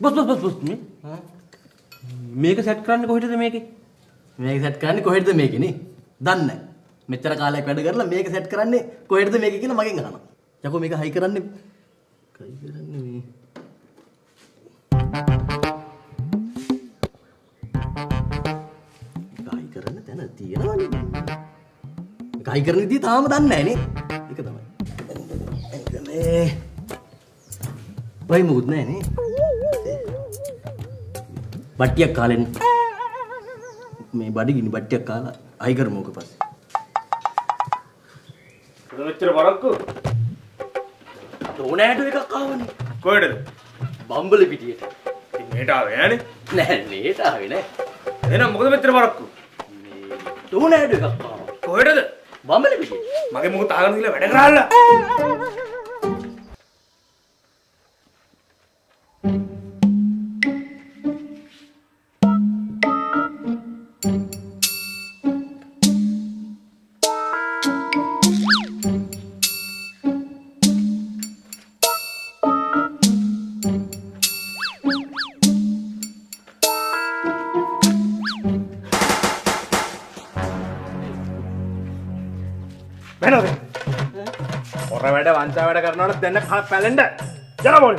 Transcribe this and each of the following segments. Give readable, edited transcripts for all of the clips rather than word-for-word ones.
Boss මේක set කරන්නේ කොහෙටද මේකේ? මේක සෙට් කරන්නේ කොහෙටද මේකේ නේ? දන්නේ නැහැ. මෙච්චර කාලයක් වැඩ කරලා මේක සෙට් කරන්නේ කොහෙටද මේකේ කියලා මගෙන් අහනවා. යකෝ මේක හයි කරන්නේ මේ. හයි කරන්න තැන තියෙනවනේ. මේක හයි කරන විදිය තාම දන්නේ නැහැ නේ. ඒක තමයි. මේ වයි මොකුත් නැහැ නේ. බට්ටියක් කාලෙන් මේ බඩගිනි බට්ටියක් කාලා අයි කරමු ඔක පස්සේ. මෙච්චර බරක්කු ඕනෑට එකක් ආවනේ. කොහෙටද? බම්බල පිටියට. ඉතින් මේට ආවේ නෑනේ. නෑ මේට ආවේ නෑ. එහෙනම් මොකද මෙච්චර බරක්කු? මේ ඕනෑට එකක් ආවා. කොහෙටද? බම්බල පිටියට. මගේ මොකද ආගෙන ගිහලා වැඩ කරාල්ලා. වෙනවද? හොර වැඩ වංචා වැඩ කරනවට දැන්න පැලෙන්න. යන්න බෝල්.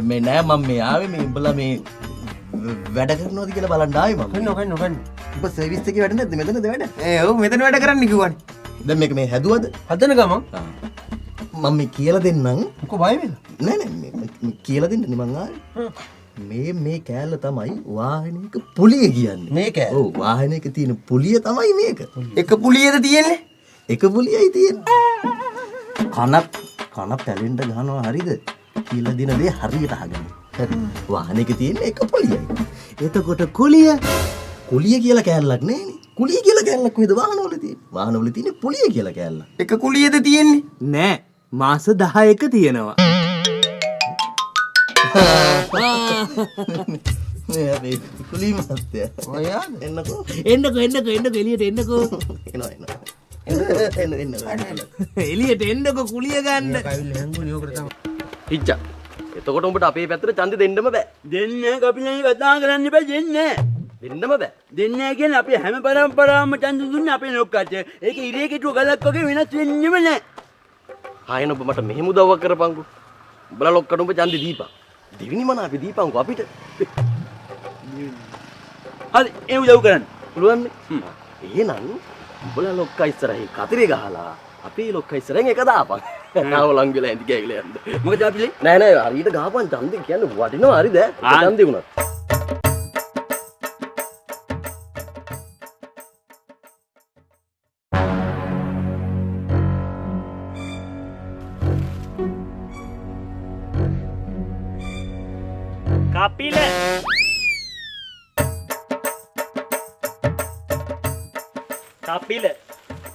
මේ නෑ මම මේ ආවේ මේ උඹලා මේ වැඩ කරනවද කියලා බලන්න ආවේ මම. කන්න. උඹ සර්විස් එකේ වැඩ නැද්ද මෙතනද වැඩ? ඔව් මෙතන වැඩ කරන්න කිව්වනේ. දැන් මේක මේ හැදුවද? හදන ගමන් මම මේ කියලා දෙන්නම්. මොකෝ බය වෙලා? නෑ මේ කියලා දෙන්නනේ මං ආවේ. මේ කෑල්ල තමයි වාහනයක පුලිය කියන්නේ. මේ කෑල්ල? ඔව් වාහනයක තියෙන පුලිය තමයි මේක. එක පුලියද තියෙන්නේ? එක පුලියයි තියෙන්නේ. කන පැලෙන්න ගහනවා හරිද? කියලා දින දේ හරියට අහගන්න. හරි. වාහනයක තියෙන එක පුලියයි. එතකොට කුලිය කියලා කෑල්ලක් නෑනේ. කුලිය කියලා කෑල්ලක් කොහෙද වාහනවල තියෙන්නේ? වාහනවල තියෙන්නේ පුලිය කියලා කෑල්ල. එක කුලියද තියෙන්නේ? නෑ මාස 10ක තියෙනවා. මේ අපේ කුලී මහත්තයා. ඔයා එන්නකෝ. එන්නකෝ එළියට එන්නකෝ. එනවා. එන්න. එළියට එන්නකෝ කුලිය ගන්න. කවිල හැංගුනේ ඕකට තමයි. ඉච්චා. එතකොට උඹට අපේ පැත්තට ඡන්දෙ දෙන්නම බෑ. දෙන්නේ කපිලයි කතා කරන්න බෑ දෙන්නේ. දෙන්නම බෑ. දෙන්නේ කියන්නේ අපි හැම පරම්පරාවම ඡන්ද දුන්නේ අපේ ලොක්කට. ඒක ඉරේ කිටුව ගලක් වගේ වෙනස් වෙන්නෙම නෑ. ආයෙන ඔබ මට මෙහෙම උදව්වක් කරපන්කෝ. උඹලා ලොක්කට උඹ ඡන්දෙ දීපන්. දෙවිනි මන අපි දීපන්කෝ අපිට. හරි ඒ උදව් කරන්න. පුළුවන් නේ. එහෙනම් උඹලා ලොක්කා ඉස්සරහින් කතරේ ගහලා අපේ ලොක්කා ඉස්සරහින් එක දාපන්. නාව ලං වෙලා ඇඳි ගෑගිලා යන්න. මොකද අපිලේ? නෑ හරියට ගහපන් ඡන්දෙ කියන්නේ වටිනවා හරිද? ඡන්දෙ උනත්. කපිල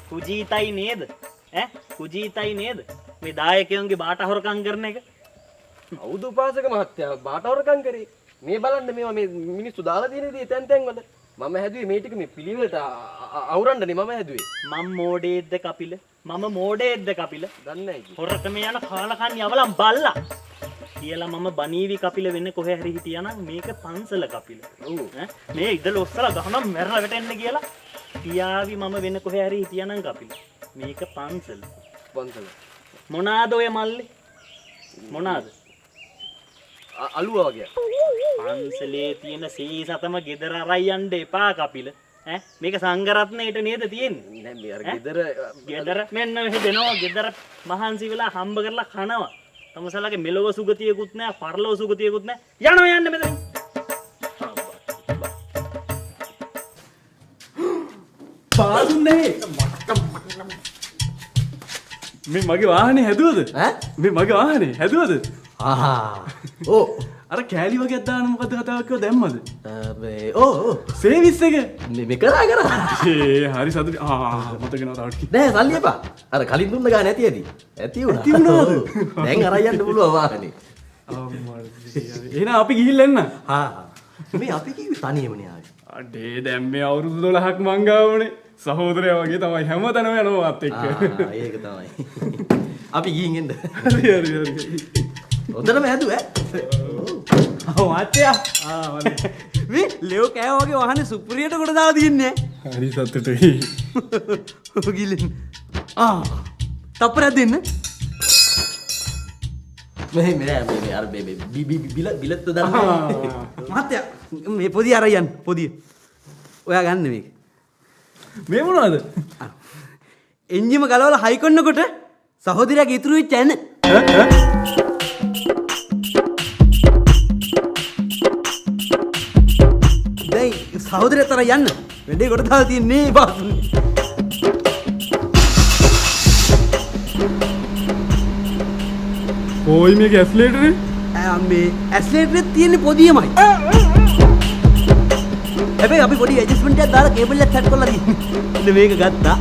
කුජීතයි නේද? කුජීතයි නේද? මේ දායකයන්ගේ බාට හොරකම් කරන එක. කවුද උපාසක මහත්තයා බාට හොරකම් කරේ? මේ බලන්න මේවා මේ මිනිස්සු දාලා තියෙන දේ තැන් වල. මම හැදුවේ මේ ටික මේ පිළිවෙලට අවරන්නනේ මම හැදුවේ. මම මෝඩේද්ද කපිල? මම මෝඩේද්ද කපිල? දන්නේ නැහැ. හොරකම යන කාලකන් යවලම් බල්ලා. කියලා මම බනීවි කපිල වෙන්න කොහේ හරි හිටියානම් මේක පන්සල කපිල. මේ ඉදල ඔස්සලා ගහනම් මැරලා වැටෙන්න කියලා පියාවි මම වෙන්න කොහේ හරි හිටියානම් කපිල. මේක පන්සල. මොනාද ඔය මල්ලේ? මොනාද? අලුවා වගේ. පන්සලේ තියෙන සීසතම ගෙදර අරයි යන්න එපා කපිල. මේක සංඝරත්නයේට නේද තියෙන්නේ? නෑ මේ අර ගෙදර මෙන්න මෙහෙ දෙනවා. ගෙදර මහන්සි වෙලා හම්බ කරලා කනවා. තමසලගේ මෙලොව සුගතියකුත් නෑ, පරලොව සුගතියකුත් නෑ. යන්න මෙතනින්. පාදුන්නේ මේ මගේ වාහනේ හැදුවද? ඈ? මේ මගේ වාහනේ හැදුවද? ආහා. ඕ. අර කෑලි වගේ දාන්න මොකද කතාවක් කිව්ව දැම්මද? ඕ. සේවිස් එක. මේ කරා. ඒ හරි සතුටු. මතක නෑ තාට. නෑ සල්ලි එපා. අර කලින් දුන්න ගාන ඇති ඇති. ඇති වුණා. දැන් අරන් යන්න පුළුවන් වාහනේ. එහෙනම් අපි ගිහිල්ලා එන්න. මේ අපි කිව්වේ තනියමනේ ආවේ. අඩේ දැන් මේ අවුරුදු 12ක් මං ගාවනේ. සහෝදරයා වගේ තමයි හැමතැනම යනවා මාත් එක්ක. ඒක තමයි. අපි ගිහින් එන්න. හරි. හොඳටම හැදුවා. මාත්‍යා මේ ලෙෝ කෑ වගේ වාහනේ සුප්‍රියට කොට දාලා තියන්නේ හරි සතුටුයි. ගිලින් තප්පරයක් දෙන්න මේ අර බිලත් දාන්න. මාත්‍යා මේ පොදිය අරන් පොදිය ඔයා ගන්න මේක මේ මොනවද? එන්ජිම ගලවලා හයි කරනකොට සහෝදරයාගේ ඉතුරු වෙච්ච ඇන දැන් සහෝදරයා තර යන්න වැඩේ කොට දාලා තියන්නේ බාසුනේ කොයි මේක ඇස්ලේටරේ? මේ ඇස්ලේටරේ තියෙන පොදියමයි හැබැයි අපි පොඩි ඇඩ්ජස්ට්මන්ට් එකක් දාලා කේබල් එක සෙට් කරලා තියෙන්නේ මේක ගත්තා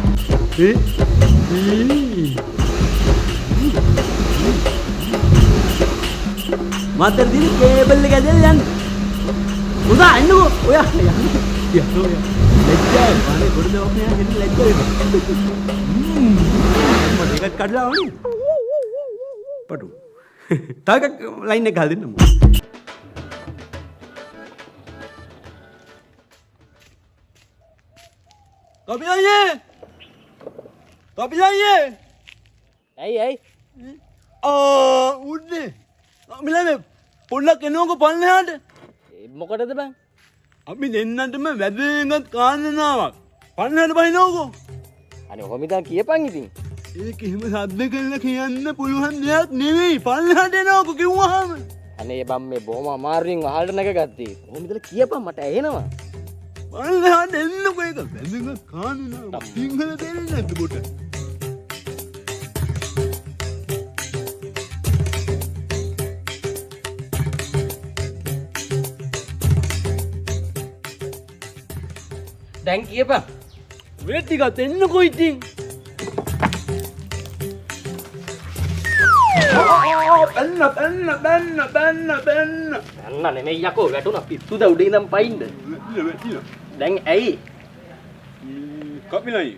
මාතර දින කේබල් එක ඇදලා යන්න උදා එන්නකෝ ඔයා යන්න ලැජ්ජා මානේ පොඩි දවස් මෙයා හෙන්න ලැජ්ජා වෙනවා මම දෙකක් කඩලා ආවනේ පටු තාක ලයින් එක ගහලා දෙන්නම කපිලයියේ ඇයි උන්නේ මිලේ පොඩ්ඩක් එනෝක පල්ලෙහාට මොකටද බං අපි දෙන්නටම වැදගත් කාරණාවක් පල්ලෙහාට බහිනෝකෝ අනේ ඔහොම ඉතින් කියපන් ඉතින් ඒක එහෙම සද්ද කරලා කියන්න පුළුවන් දෙයක් නෙවෙයි පල්ලෙහාට එනෝකෝ කිව්වහම අනේ බම් මේ බොහොම අමාරුවෙන් වහල්ට නැගගත්තේ කොහොමද කියලා කියපන් මට ඇහෙනවා පල්ලෙහාට එන්නකෝ ඒක වැදගත් කාරණාවක් සිංහල තේරෙන්නේ නැද්ද පොට දැන් කියපන් වෙලත් ටිකක් එන්නකෝ ඉතින් බැන්න අන්න නෙමෙයි යකෝ වැටුණා පිස්සුද උඩ ඉඳන් පයින්ද දැන් ඇයි කපිලයි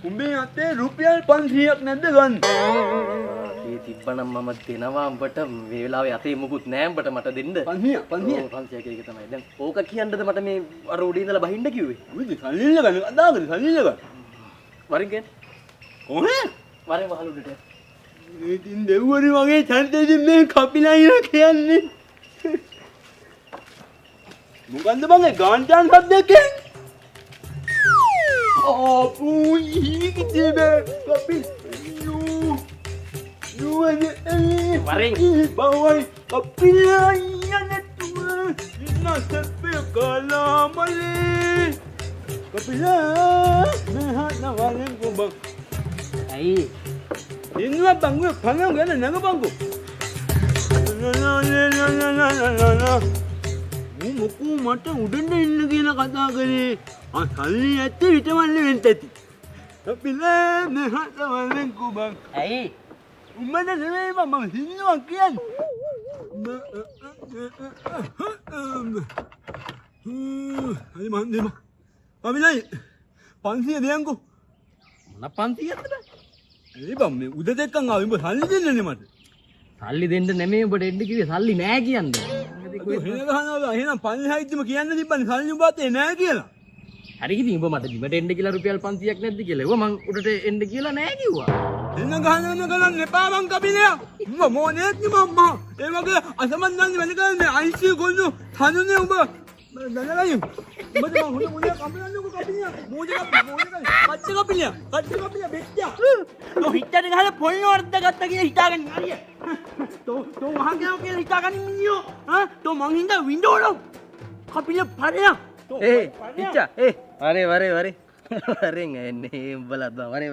උඹේ අතේ රුපියල් 500ක් නැද්ද ගන්න ඒ තිබ්බනම් මම දෙනවා උඹට මේ වෙලාවේ අතේ මුකුත් නෑ උඹට මට දෙන්න. 500 500 එක තමයි. දැන් ඕක කියන්නද මට මේ අර උඩ ඉඳලා බහින්න කිව්වේ? උඹ සල්ලිල්ල ගන්න අදාගද සල්ලිල්ල ගන්න වරින් ගන්න. කොහේ වරින් වහල උඩට. ඉතින් දෙව්වරි වගේ චරිතෙදින් මේ කපිලයිලා කියන්නේ මොකන්ද බං ඒ ගාන්ටාන් සද්දයෙන් පුයි කිතිබේ කපිල් වරින් බවයි කපිලයියනතුම ඉන්නසපේ කලාමලේ කපිලා මෙහාට වරින් කුඹ ඇයි ඉන්නවා බංගු පංගම් ගන්න නගපංගු මොකෝ මට උඩට ඉන්න කියලා කතා කරේ සල්ලි ඇත්ත විටවන්න වෙන්න ඇති අපිලා මෙහාට වරින් කුඹ ඇයි උඹට නෙවෙයි මම සින්නවා කියන්නේ හරි මන් දෙම පමිලයි 500 දෙයන්කෝ මොන 500ක්ද ඒ බම් මේ උද දෙකන් ආව උඹ සල්ලි දෙන්නනේ මට සල්ලි දෙන්න නෙමෙයි ඔබට එන්න කිව්වේ සල්ලි නෑ කියන්නේ එහෙන ගහනවා එහෙනම් 500යිත්ම කියන්න තිබ්බනේ සල්ලි උඹත් නෑ කියලා හරි ඉතින් ඔබ මට බිමට එන්න කියලා රුපියල් 500ක් නැද්ද කියලා ඒව මං උඩට එන්න කියලා නෑ කිව්වා එන්න ගහන්න ගලන් එපා මං කපිලයා උඹ මොනේත් නේ මම්මා ඒ වගේ අසමන්දන් වැඩ කරන්නේ අයිසි ගොල්ලෝ තනුනේ උඹ නනලයි උඹට මං හොඳ මොනිය කපිලන්නකෝ කපිලයා මොජක කච්ච කපිලයා බෙච්චා තෝ හිටට ගහලා පොල් වර්ධ ගත්තා කියලා හිතාගන්න හරිය තෝ වහගෙන කියලා හිතාගන්න මිනියෝ තෝ මං හින්දා වින්ඩෝවල කපිලයා පරයා ඉච්චා වරේ වරෙන් එන්නේ උඹලත් වරේ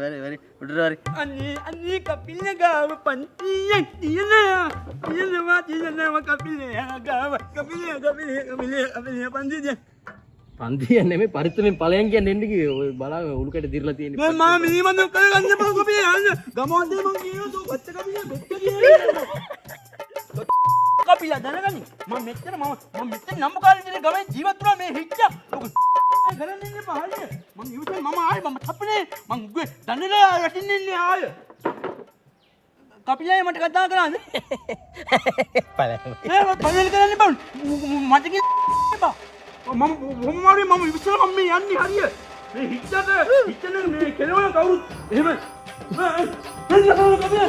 උඩට වරේ. අනේ කපිල ගාව පන්තියක් තියෙනවා කපිල ගාව කපිල පන්තියක්. පන්තිය නෙමෙයි පරිස්සමෙන් ඵලයන් කියන්නේ එන්න කිව්වේ. ඔය බලන්න උළුකට දිරලා තියෙන. මම මිනිමන්ද කරගන්න බෑ කපිල යන්න. ගමෝන්දේ මං කියනවා බච්ච කපිල බෙත්ත කියන්නේ. කපිල දැනගනි මම මෙච්චර නම්බුකාරී ඉන්නේ ගමේ ජීවත් වුණා මේ හිච්චා. කරන්නේ ඉන්නේ පහලිය. මං ඉවසයි මම ආයේ මම තප්පනේ මං උගේ දන්නේලා යටින් ඉන්නේ ආයේ. කපිලයි මට කතා කරන්නේ. පළල කරන්න බෑ. මට කිව්වා. මම ඉවසලා මම මේ යන්නේ හරිය. මේ හිච්චන මේ කෙලවන කවුරුත් එහෙම. කපිල